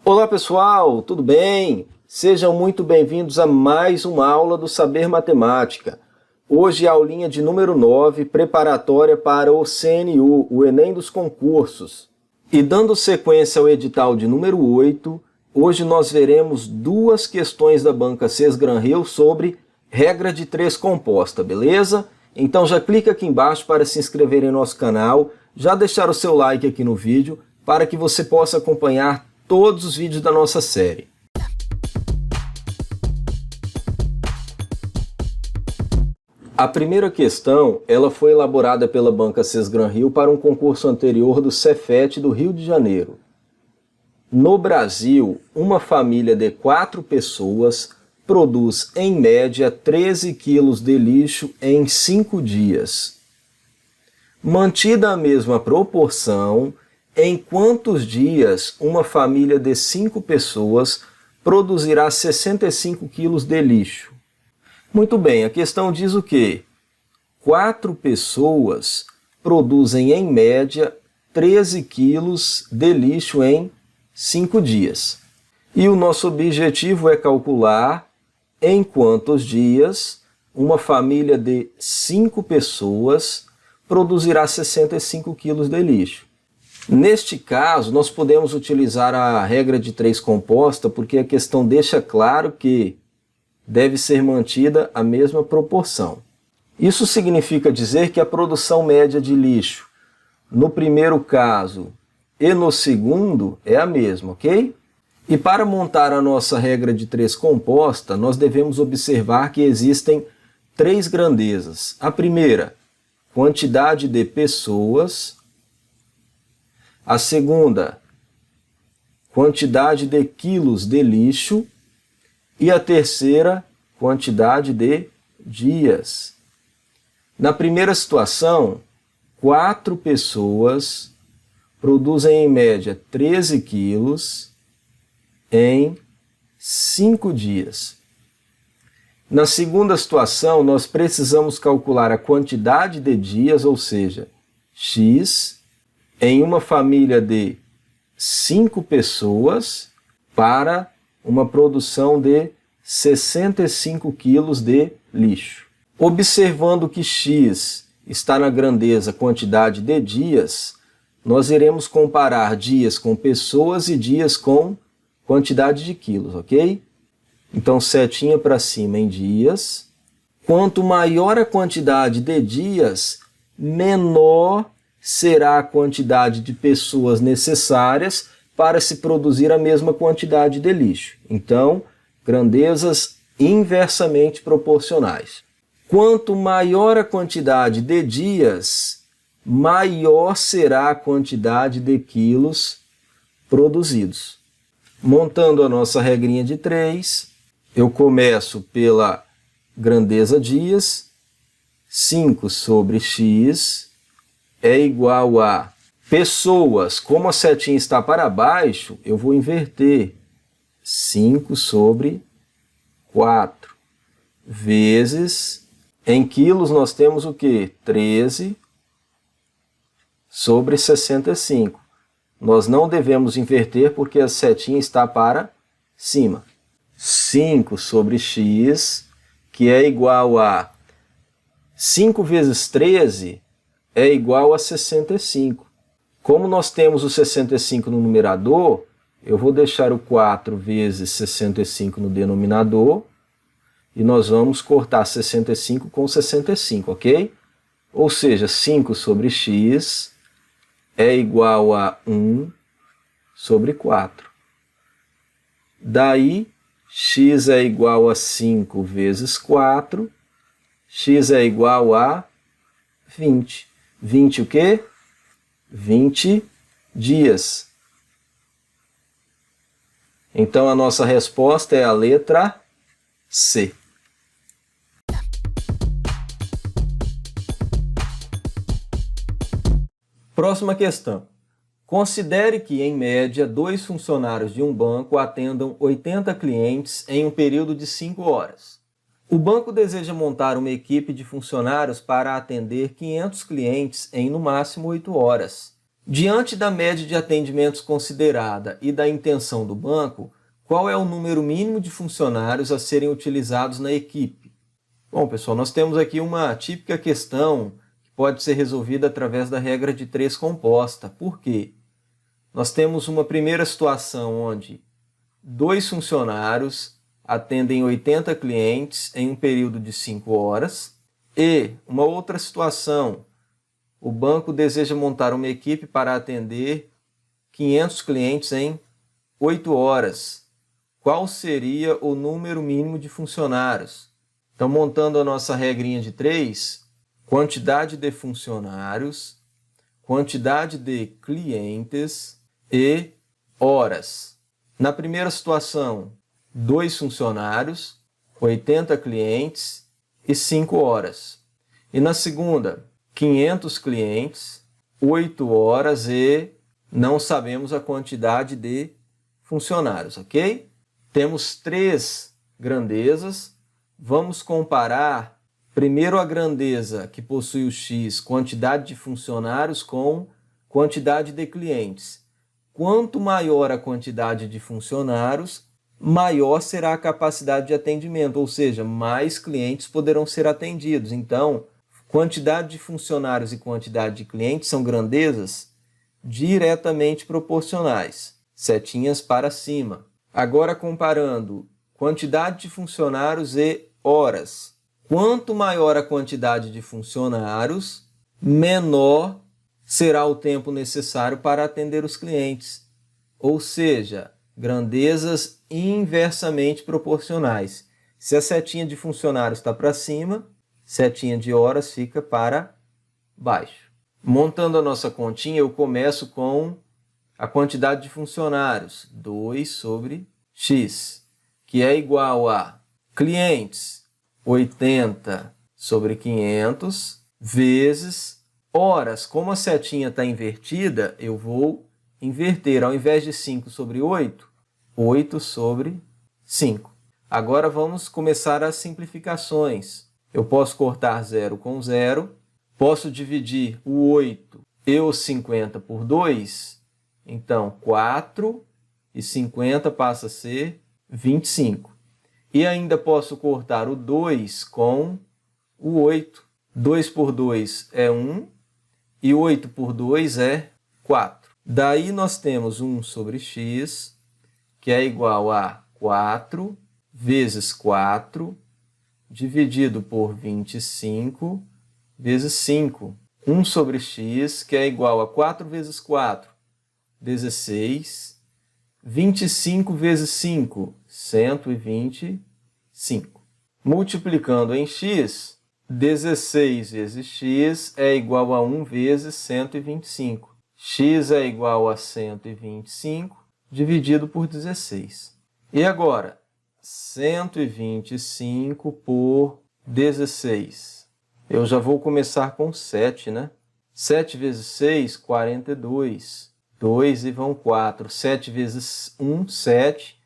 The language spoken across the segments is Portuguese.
Olá pessoal, tudo bem? Sejam muito bem-vindos a mais uma aula do Saber Matemática. Hoje a aulinha de número 9, preparatória para o CNU, o Enem dos concursos. E dando sequência ao edital de número 8, hoje nós veremos duas questões da banca Cesgran-Hill sobre regra de 3 composta, beleza? Então já clica aqui embaixo para se inscrever em nosso canal, já deixar o seu like aqui no vídeo, para que você possa acompanhar todos os vídeos da nossa série. A primeira questão, ela foi elaborada pela banca Cesgran-Hill para um concurso anterior do Cefet do Rio de Janeiro. No Brasil, uma família de 4 pessoas produz, em média, 13 quilos de lixo em 5 dias. Mantida a mesma proporção, em quantos dias uma família de 5 pessoas produzirá 65 quilos de lixo? Muito bem, a questão diz o quê? 4 pessoas produzem, em média, 13 quilos de lixo em 5 dias. E o nosso objetivo é calcular em quantos dias uma família de 5 pessoas produzirá 65 quilos de lixo. Neste caso, nós podemos utilizar a regra de 3 composta, porque a questão deixa claro que deve ser mantida a mesma proporção. Isso significa dizer que a produção média de lixo no primeiro caso e no segundo é a mesma, ok? E para montar a nossa regra de 3 composta, nós devemos observar que existem 3 grandezas. A primeira, quantidade de pessoas. A segunda, quantidade de quilos de lixo. E a terceira, quantidade de dias. Na primeira situação, 4 pessoas produzem em média 13 quilos em 5 dias. Na segunda situação, nós precisamos calcular a quantidade de dias, ou seja, x, em uma família de 5 pessoas para uma produção de 65 quilos de lixo. Observando que x está na grandeza quantidade de dias, nós iremos comparar dias com pessoas e dias com quantidade de quilos, ok? Então, setinha para cima em dias. Quanto maior a quantidade de dias, menor será a quantidade de pessoas necessárias para se produzir a mesma quantidade de lixo. Então, grandezas inversamente proporcionais. Quanto maior a quantidade de dias, maior será a quantidade de quilos produzidos. Montando a nossa regrinha de 3, eu começo pela grandeza dias. 5 sobre x é igual a pessoas. Como a setinha está para baixo, eu vou inverter. 5 sobre 4 vezes, em quilos nós temos o quê? 13 sobre 65. Nós não devemos inverter porque a setinha está para cima. 5 sobre x, que é igual a 5 vezes 13, é igual a 65. Como nós temos o 65 no numerador, eu vou deixar o 4 vezes 65 no denominador e nós vamos cortar 65 com 65, ok? Ou seja, 5 sobre x é igual a 1 sobre 4. Daí, x é igual a 5 vezes 4, x é igual a 20. 20 o quê? 20 dias. Então, a nossa resposta é a letra C. Próxima questão. Considere que, em média, 2 funcionários de um banco atendam 80 clientes em um período de 5 horas. O banco deseja montar uma equipe de funcionários para atender 500 clientes em, no máximo, 8 horas. Diante da média de atendimentos considerada e da intenção do banco, qual é o número mínimo de funcionários a serem utilizados na equipe? Bom, pessoal, nós temos aqui uma típica questão que pode ser resolvida através da regra de 3 composta. Por quê? Nós temos uma primeira situação onde 2 funcionários atendem 80 clientes em um período de 5 horas e uma outra situação, o banco deseja montar uma equipe para atender 500 clientes em 8 horas. Qual seria o número mínimo de funcionários? Então, montando a nossa regrinha de 3, quantidade de funcionários, quantidade de clientes e horas. Na primeira situação, 2 funcionários, 80 clientes e 5 horas. E na segunda, 500 clientes, 8 horas e não sabemos a quantidade de funcionários, ok? Temos 3 grandezas. Vamos comparar primeiro a grandeza que possui o x, quantidade de funcionários, com quantidade de clientes. Quanto maior a quantidade de funcionários, maior será a capacidade de atendimento, ou seja, mais clientes poderão ser atendidos. Então, quantidade de funcionários e quantidade de clientes são grandezas diretamente proporcionais, setinhas para cima. Agora, comparando quantidade de funcionários e horas. Quanto maior a quantidade de funcionários, menor será o tempo necessário para atender os clientes. Ou seja, grandezas inversamente proporcionais. Se a setinha de funcionários está para cima, setinha de horas fica para baixo. Montando a nossa continha, eu começo com a quantidade de funcionários, 2 sobre x, que é igual a clientes, 80 sobre 500, vezes horas. Como a setinha está invertida, eu vou inverter. Ao invés de 5 sobre 8, 8 sobre 5. Agora vamos começar as simplificações. Eu posso cortar 0 com 0, posso dividir o 8 e o 50 por 2, então 4 e 50 passa a ser 25. E ainda posso cortar o 2 com o 8. 2 por 2 é 1 e 8 por 2 é 4. Daí nós temos 1 sobre x, que é igual a 4 vezes 4, dividido por 25, vezes 5. 1 sobre x, que é igual a 4 vezes 4, 16. 25 vezes 5, 125. Multiplicando em x, 16 vezes x é igual a 1 vezes 125. X é igual a 125 dividido por 16. E agora, 125 por 16. Eu já vou começar com 7, né? 7 vezes 6, 42. 2 e vão 4. 7 vezes 1, 7.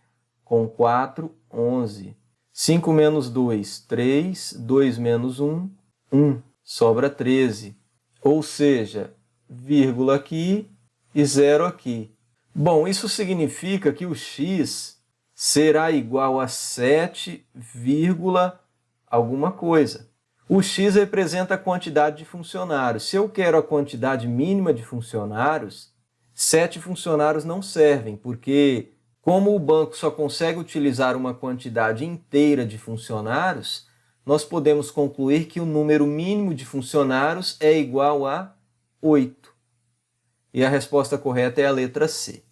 Com 4, 11. 5 menos 2, 3. 2 menos 1, 1. Sobra 13. Ou seja, vírgula aqui e 0 aqui. Bom, isso significa que o x será igual a 7, alguma coisa. O x representa a quantidade de funcionários. Se eu quero a quantidade mínima de funcionários, 7 funcionários não servem, porque como o banco só consegue utilizar uma quantidade inteira de funcionários, nós podemos concluir que o número mínimo de funcionários é igual a 8. E a resposta correta é a letra C.